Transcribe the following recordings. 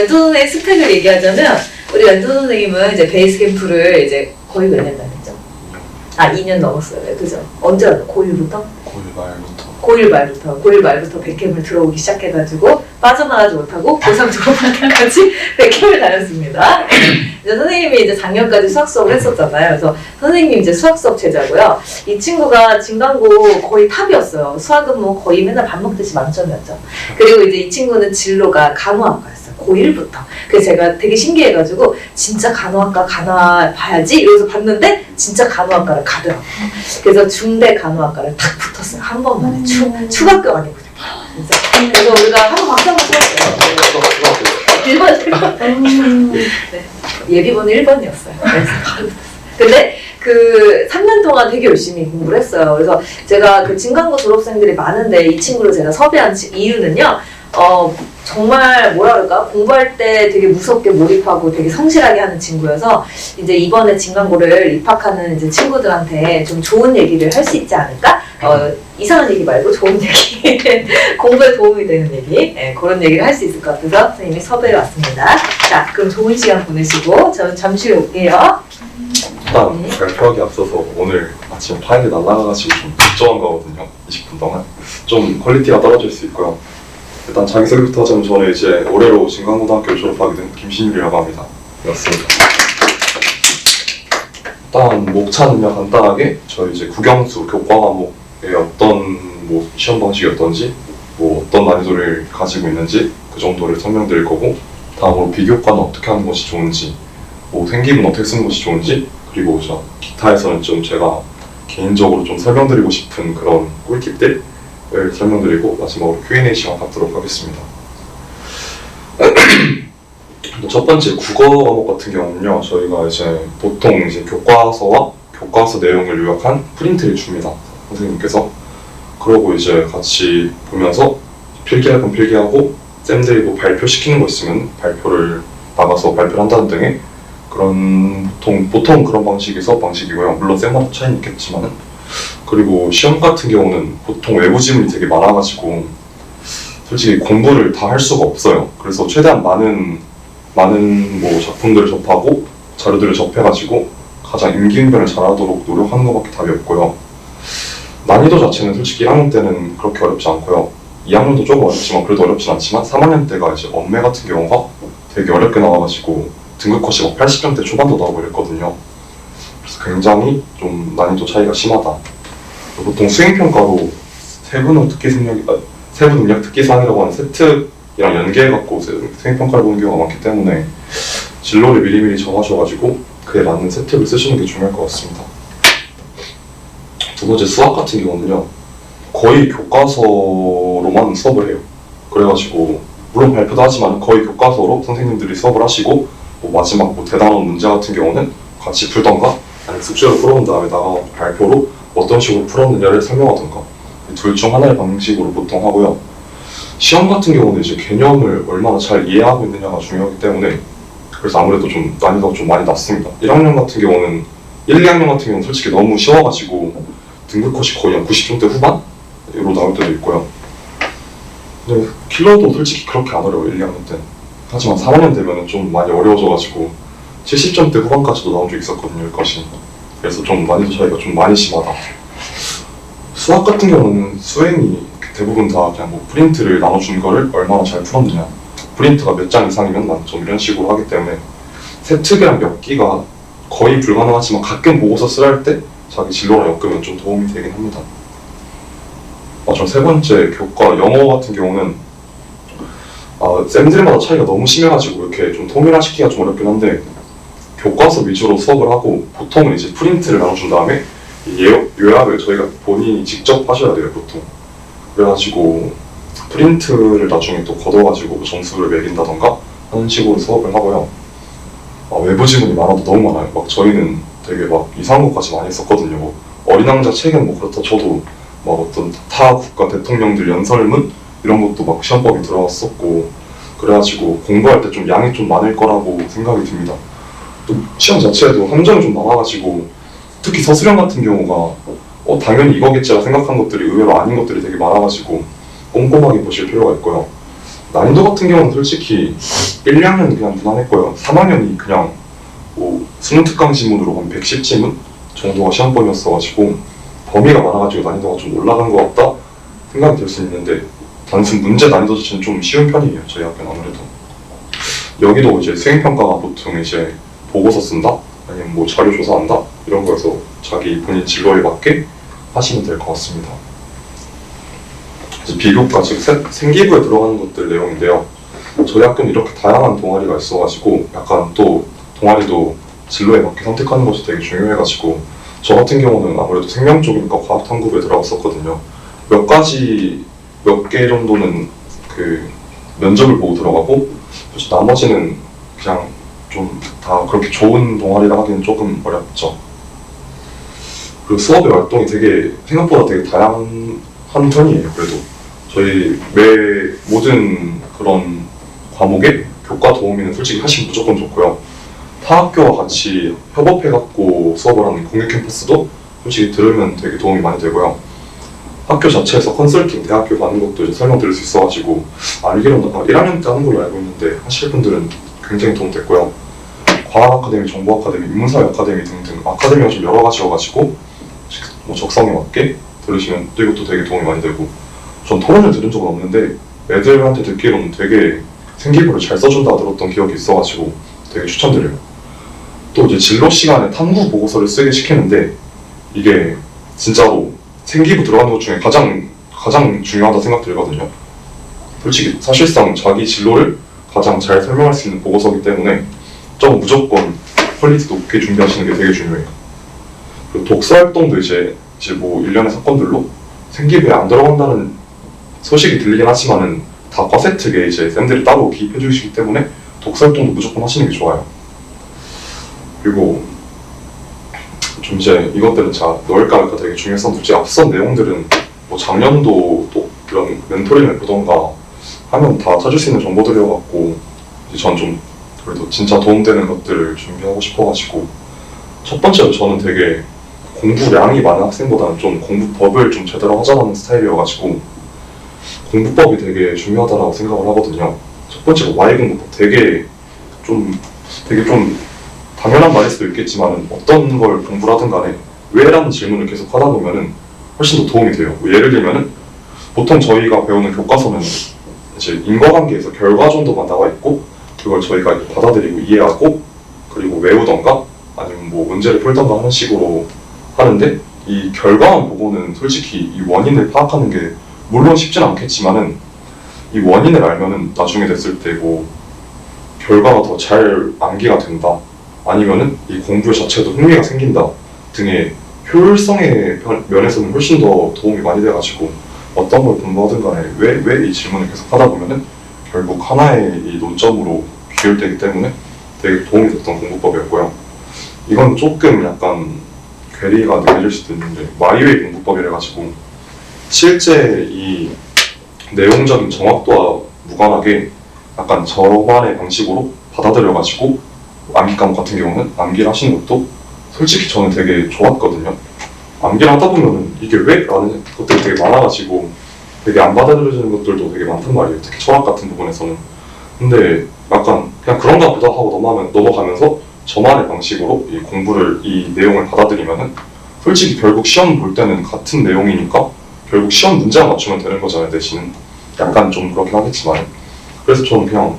왼쪽 선생님 스펙을 얘기하자면 우리 왼쪽 선생님은 이제 베이스 캠프를 이제 거의 몇 년 다녔죠? 2년 넘었어요. 그죠? 언제 고1부터? 고1 말부터 백캠을 들어오기 시작해가지고 빠져나가지 못하고 고3 졸업할 때까지 백캠을 다녔습니다. 이제 선생님이 이제 작년까지 수학 수업을 했었잖아요. 그래서 선생님이 이제 수학 수업 제자고요. 이 친구가 진강고 거의 탑이었어요. 수학은 뭐 거의 맨날 밥 먹듯이 만점이었죠. 그리고 이제 이 친구는 진로가 간호학과였어요. 고1부터. 그래서 제가 되게 신기해가지고 진짜 간호학과 가나 봐야지 이러면서 봤는데 진짜 간호학과를 가더라고요. 그래서 중대 간호학과를 탁 붙었어요. 한 번만에 추가급 아니고 그래서 우리가 한번 박수 한번 쳐봤어요. 1번. 네. 예비번호 1번이었어요. 그래서 바로 붙었어요. 근데 그 3년 동안 되게 열심히 공부를 했어요. 그래서 제가 그 진강고 졸업생들이 많은데 이 친구를 제가 섭외한 이유는요. 정말 뭐라 그럴까 공부할 때 되게 무섭게 몰입하고 되게 성실하게 하는 친구여서 이제 이번에 진강고를 입학하는 이제 친구들한테 좀 좋은 얘기를 할 수 있지 않을까? 이상한 얘기 말고 좋은 얘기 공부에 도움이 되는 얘기 그런 얘기를 할 수 있을 것 같아서 선생님이 섭외해 왔습니다. 자 그럼 좋은 시간 보내시고 저는 잠시 후에 올게요. 일단 발표하기 앞서서 오늘 아침 파일이 날아가가지고 좀 걱정한 거거든요. 20분 동안 좀 퀄리티가 떨어질 수 있고요. 일단 자기소개부터 하자면 저는 이제 올해로 진강고등학교를 졸업하게 된 김신율이라고 합니다. 반갑습니다. 일단 목차는요 간단하게 저희 이제 국영수 교과 과목의 어떤 뭐 시험 방식이었던지 뭐 어떤 난이도를 가지고 있는지 그 정도를 설명드릴 거고 다음으로 비교과는 어떻게 하는 것이 좋은지 뭐 생기분 어떻게 쓰는 것이 좋은지 그리고 저 기타에서는 좀 제가 개인적으로 좀 설명드리고 싶은 그런 꿀팁들 설명드리고 마지막으로 Q&A 시간 갖도록 하겠습니다. 첫 번째 국어 과목 같은 경우는요 저희가 이제 보통 이제 교과서와 교과서 내용을 요약한 프린트를 줍니다. 선생님께서 그러고 이제 같이 보면서 필기할 건 필기하고 쌤들이 뭐 발표시키는 거 있으면 발표를 나가서 발표를 한다는 등의 그런 보통 그런 방식이고요. 물론 쌤마다 차이는 있겠지만은 그리고 시험 같은 경우는 보통 외부 지문이 되게 많아가지고 솔직히 공부를 다 할 수가 없어요. 그래서 최대한 많은 뭐 작품들을 접하고 자료들을 접해가지고 가장 임기응변을 잘하도록 노력하는 것밖에 답이 없고요. 난이도 자체는 솔직히 1학년 때는 그렇게 어렵지 않고요. 2학년도 조금 어렵지만 그래도 어렵진 않지만 3학년 때가 이제 언매 같은 경우가 되게 어렵게 나와가지고 등급 컷이 막 80점대 초반도 나오고 이랬거든요. 그래서 굉장히 좀 난이도 차이가 심하다. 보통 수행평가로 세부 능력 특기사항이라고 하는 세특이랑 연계해갖고 수행평가를 보는 경우가 많기 때문에 진로를 미리미리 정하셔가지고 그에 맞는 세특을 쓰시는 게 중요할 것 같습니다. 두 번째 수학 같은 경우는요 거의 교과서로만 수업을 해요. 그래가지고 물론 발표도 하지만 거의 교과서로 선생님들이 수업을 하시고 뭐 마지막 뭐 대단원 문제 같은 경우는 같이 풀던가 아니면 숙제로 풀어온 다음에 나가 발표로 어떤 식으로 풀었느냐를 설명하던가 둘 중 하나의 방식으로 보통 하고요. 시험 같은 경우는 이제 개념을 얼마나 잘 이해하고 있느냐가 중요하기 때문에 그래서 아무래도 좀 난이도가 좀 많이 낮습니다. 1학년 같은 경우는 1, 2학년 같은 경우는 솔직히 너무 쉬워가지고 등급 컷이 거의 한 90점대 후반으로 나올 때도 있고요. 근데 킬러도 솔직히 그렇게 안 어려워요. 1, 2학년 때는. 하지만 3학년 되면 좀 많이 어려워져가지고 70점대 후반까지도 나온 적 있었거든요. 것이. 그래서 좀 난이도 차이가 좀 많이 심하다. 수학 같은 경우는 수행이 대부분 다 그냥 뭐 프린트를 나눠준 거를 얼마나 잘 풀었느냐 프린트가 몇 장 이상이면 만점 이런 식으로 하기 때문에 세특이랑 엮기가 거의 불가능하지만 가끔 보고서 쓰라 할 때 자기 진로랑 엮으면 좀 도움이 되긴 합니다. 저 세 번째 교과 영어 같은 경우는 쌤들마다 차이가 너무 심해가지고 이렇게 좀 통일화시키기가 좀 어렵긴 한데 교과서 위주로 수업을 하고 보통은 이제 프린트를 나눠준 다음에 요약을 저희가 본인이 직접 하셔야 돼요 보통. 그래가지고 프린트를 나중에 또 걷어가지고 점수를 매긴다던가 하는 식으로 수업을 하고요. 외부 지문이 많아도 너무 많아요. 막 저희는 되게 막 이상한 것까지 많이 했었거든요. 뭐 어린 왕자 책은 뭐 그렇다 쳐도 막 어떤 타 국가 대통령들 연설문 이런 것도 막 시험법에 들어갔었고 그래가지고 공부할 때 좀 양이 좀 많을 거라고 생각이 듭니다. 또 시험 자체에도 함정이 좀 많아가지고 특히 서술형 같은 경우가 당연히 이거겠지라 생각한 것들이 의외로 아닌 것들이 되게 많아가지고 꼼꼼하게 보실 필요가 있고요. 난이도 같은 경우는 솔직히 1, 2학년은 그냥 무난했고요. 3학년이 그냥 뭐 수능 특강 지문으로 한 110지문 정도가 시험범위였어가지고 범위가 많아가지고 난이도가 좀 올라간 것 같다 생각이 들 수 있는데 단순 문제 난이도 자체는 좀 쉬운 편이에요. 저희 학교는 아무래도. 여기도 이제 수행평가가 보통 이제 보고서 쓴다? 아니면 뭐 자료 조사한다? 이런 거여서 자기 본인 진로에 맞게 하시면 될 것 같습니다. 이제 비교과, 즉 생기부에 들어가는 것들 내용인데요. 저희 학교는 이렇게 다양한 동아리가 있어가지고 약간 또 동아리도 진로에 맞게 선택하는 것이 되게 중요해가지고 저 같은 경우는 아무래도 생명 쪽이니까 과학탐구부에 들어갔었거든요. 몇 개 정도는 그 면접을 보고 들어가고 나머지는 그냥 좀 다 그렇게 좋은 동아리라 하기는 조금 어렵죠. 그리고 수업의 활동이 되게 생각보다 되게 다양한 편이에요. 그래도 저희 모든 그런 과목에 교과 도우미는 솔직히 하시면 무조건 좋고요. 타 학교와 같이 협업해갖고 수업을 하는 공유 캠퍼스도 솔직히 들으면 되게 도움이 많이 되고요. 학교 자체에서 컨설팅 대학교 가는 것도 이제 설명드릴 수 있어가지고 알기로는 1학년 때 하는 걸로 알고 있는데 하실 분들은 굉장히 도움 됐고요. 과학 아카데미, 정보 아카데미, 인문사회 아카데미 등등 아카데미가 좀 여러 가지여가지고 뭐 적성에 맞게 들으시면 또 이것도 되게 도움이 많이 되고 전 토론을 들은 적은 없는데 애들한테 듣기로는 되게 생기부를 잘 써준다 들었던 기억이 있어가지고 되게 추천드려요. 또 이제 진로 시간에 탐구 보고서를 쓰게 시키는데 이게 진짜로 생기부 들어가는 것 중에 가장 중요하다 생각 들거든요. 솔직히 사실상 자기 진로를 가장 잘 설명할 수 있는 보고서이기 때문에 좀 무조건 퀄리티 높게 준비하시는 게 되게 중요해요. 그리고 독서 활동도 이제 뭐 일련의 사건들로 생기부에 안 들어간다는 소식이 들리긴 하지만은 다 과세특에 이제 쌤들이 따로 기입해 주시기 때문에 독서 활동도 무조건 하시는 게 좋아요. 그리고 좀 이제 이것들은 넣을까 말까 되게 중요했었는데 앞선 내용들은 뭐 작년도 또 이런 멘토링을 보던가 하면 다 찾을 수 있는 정보들이어갖고 전 좀 그래도 진짜 도움되는 것들을 준비하고 싶어가지고 첫 번째로 저는 되게 공부량이 많은 학생보다는 좀 공부법을 좀 제대로 하자는 스타일이어가지고 공부법이 되게 중요하다고 생각을 하거든요. 첫 번째로 Y 공부법 되게 좀 당연한 말일 수도 있겠지만 어떤 걸 공부를 하든 간에 왜라는 질문을 계속 하다 보면은 훨씬 더 도움이 돼요. 뭐 예를 들면은 보통 저희가 배우는 교과서는 이제 인과관계에서 결과 정도만 나와 있고 그걸 저희가 받아들이고 이해하고 그리고 외우던가 아니면 뭐 문제를 풀던가 하는 식으로 하는데 이 결과만 보고는 솔직히 이 원인을 파악하는 게 물론 쉽진 않겠지만은 이 원인을 알면은 나중에 됐을 때 뭐 결과가 더 잘 암기가 된다 아니면은 이 공부 자체도 흥미가 생긴다 등의 효율성의 면에서는 훨씬 더 도움이 많이 돼가지고 어떤 걸 공부하든 간에 왜 이 질문을 계속 하다 보면은 결국 하나의 이 논점으로 귀결되기 때문에 되게 도움이 됐던 공부법이었고요. 이건 조금 약간 괴리가 느껴질 수도 있는데 마이웨이 공부법이라가지고 실제 이 내용적인 정확도와 무관하게 약간 저만의 방식으로 받아들여가지고 암기 과목 같은 경우는 암기를 하시는 것도 솔직히 저는 되게 좋았거든요. 암기를 하다 보면은 이게 왜? 라는 것들이 되게 많아가지고 되게 안 받아들여지는 것들도 되게 많단 말이에요. 특히 철학 같은 부분에서는. 근데 약간 그냥 그런가 보다 하고 넘어가면서 저만의 방식으로 이 내용을 받아들이면은 솔직히 결국 시험 볼 때는 같은 내용이니까 결국 시험 문제만 맞추면 되는 거잖아요. 대신은 약간 좀 그렇긴 하겠지만 그래서 저는 그냥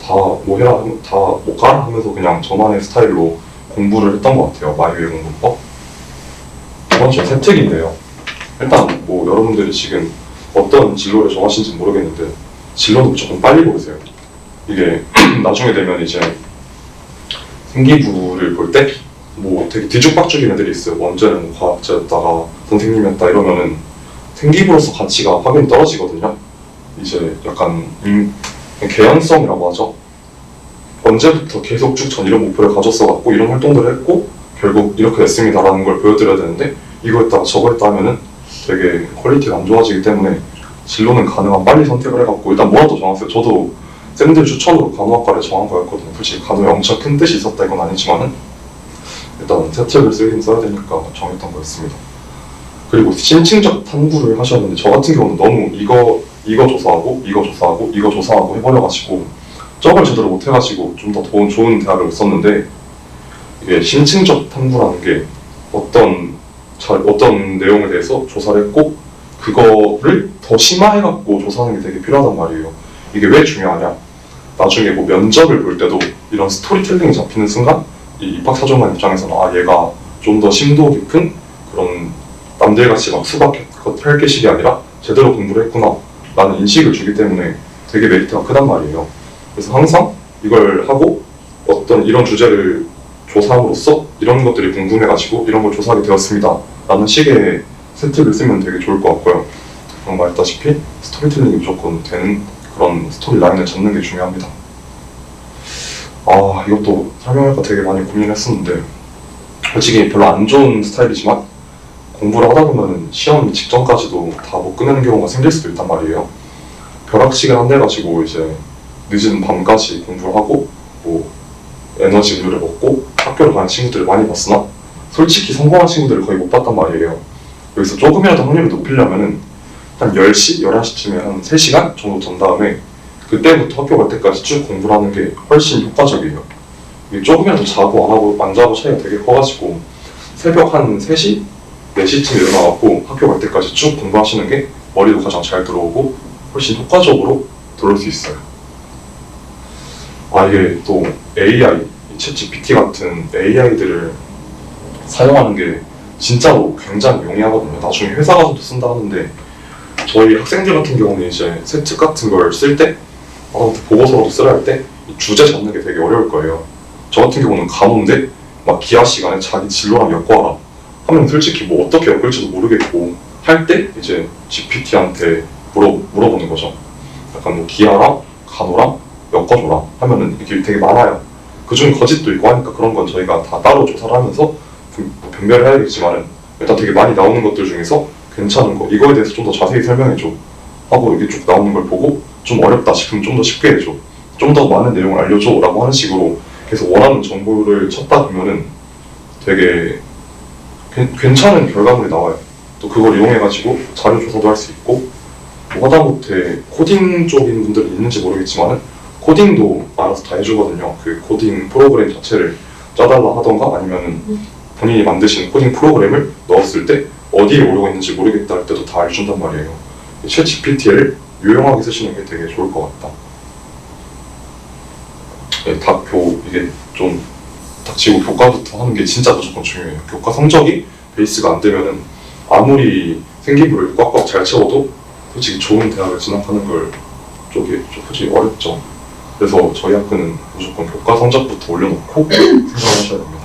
다 뭐 해라 다 뭐 가라 하면서 그냥 저만의 스타일로 공부를 했던 것 같아요. 마이웨이 공부법. 두 번째 세특인데요. 일단 뭐 여러분들이 지금 어떤 진로를 정하신지 모르겠는데 진로는 무조건 빨리 고르세요. 이게 나중에 되면 이제 생기부를 볼 때 뭐 되게 뒤죽박죽인 애들이 있어요. 원제는 과학자였다가 선생님이었다 이러면은 생기부로서 가치가 확연히 떨어지거든요. 이제 약간 개연성이라고 하죠. 언제부터 계속 쭉 전 이런 목표를 가졌어갖고 이런 활동들을 했고 결국 이렇게 됐습니다라는 걸 보여드려야 되는데 이거 했다가 저거 했다 하면은 되게 퀄리티가 안 좋아지기 때문에 진로는 가능한 빨리 선택을 해갖고 일단 뭐라도 정했어요. 저도 쌤들 추천으로 간호학과를 정한 거였거든요. 솔직히 간호에 엄청 큰 뜻이 있었다 이건 아니지만은 일단 세특을 쓰긴 써야 되니까 정했던 거였습니다. 그리고 심층적 탐구를 하셨는데 저 같은 경우는 너무 이거 조사하고 이거 조사하고 이거 조사하고 해버려가지고 저걸 제대로 못해가지고 좀 더 좋은 대학을 썼는데 이게 심층적 탐구라는 게 어떤 내용에 대해서 조사를 했고 그거를 더 심화해갖고 조사하는 게 되게 필요하단 말이에요. 이게 왜 중요하냐? 나중에 뭐 면접을 볼 때도 이런 스토리텔링이 잡히는 순간 이 입학사정관 입장에서는 아 얘가 좀 더 심도 깊은 그런 남들같이 막 수박 헬게식이 아니라 제대로 공부를 했구나 라는 인식을 주기 때문에 되게 메리트가 크단 말이에요. 그래서 항상 이걸 하고 어떤 이런 주제를 조사함으로써 이런 것들이 궁금해가지고 이런 걸 조사하게 되었습니다 라는 식의 세트를 쓰면 되게 좋을 것 같고요. 방금 말했다시피 스토리텔링이 무조건 되는 그런 스토리 라인을 잡는 게 중요합니다. 아 이것도 설명할까 되게 많이 고민했었는데 솔직히 별로 안 좋은 스타일이지만 공부를 하다 보면 시험 직전까지도 다 못 끝내는 경우가 생길 수도 있단 말이에요. 벼락 시간 안 돼가지고 이제 늦은 밤까지 공부를 하고 뭐 에너지 음료를 먹고 학교를 가는 친구들을 많이 봤으나 솔직히 성공한 친구들을 거의 못 봤단 말이에요. 여기서 조금이라도 확률을 높이려면은 한 10시, 11시쯤에 한 3시간 정도 전 다음에 그때부터 학교 갈 때까지 쭉 공부를 하는 게 훨씬 효과적이에요. 이게 조금이라도 자고 안 자고 차이가 되게 커가지고 새벽 한 3시, 4시쯤 일어나갖고 학교 갈 때까지 쭉 공부하시는 게 머리도 가장 잘 들어오고 훨씬 효과적으로 들어올 수 있어요. 아 이게 또 AI, 챗GPT 같은 AI들을 사용하는 게 진짜로 굉장히 용이하거든요. 나중에 회사 가서도 쓴다 하는데 저희 학생들 같은 경우는 이제 세특 같은 걸 쓸 때 보고서라도 쓰라 할 때 주제 잡는 게 되게 어려울 거예요. 저 같은 경우는 간호인데 막 기하 시간에 자기 진로랑 엮어라 하면 솔직히 뭐 어떻게 엮을지도 모르겠고 할 때 이제 GPT한테 물어보는 거죠. 약간 뭐 기하랑 간호랑 엮어줘라 하면은 이게 되게 많아요. 그중에 거짓도 있고 하니까 그런 건 저희가 다 따로 조사를 하면서 변별을 해야겠지만은 일단 되게 많이 나오는 것들 중에서 괜찮은 거 이거에 대해서 좀 더 자세히 설명해줘 하고 이게 쭉 나오는 걸 보고 좀 어렵다 싶으면 좀 더 쉽게 해줘 좀 더 많은 내용을 알려줘 라고 하는 식으로 계속 원하는 정보를 찾다 보면은 되게 괜찮은 결과물이 나와요. 또 그걸 이용해가지고 자료 조사도 할 수 있고 뭐 하다못해 코딩 쪽인 분들은 있는지 모르겠지만은 코딩도 알아서 다 해주거든요. 그 코딩 프로그램 자체를 짜달라 하던가 아니면은 본인이 만드신 코딩 프로그램을 넣었을 때 어디에 오류가 있는지 모르겠다 할 때도 다 알려준단 말이에요. 챗 GPT를 유용하게 쓰시는 게 되게 좋을 것 같다. 네, 이게 좀 닥치고 교과부터 하는 게 진짜 무조건 중요해요. 교과 성적이 베이스가 안 되면은 아무리 생기부를 꽉꽉 잘 채워도 솔직히 좋은 대학을 진학하는 걸 솔직히 어렵죠. 그래서 저희 학교는 무조건 교과 성적부터 올려놓고 생각하셔야 됩니다.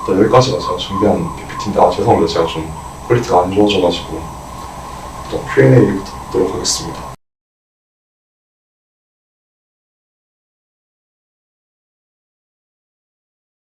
일단 여기까지가 제가 준비한 PPT인데 죄송합니다. 제가 좀 퀄리티가 안 좋아져가지고 또 Q&A 부탁드리도록 하겠습니다.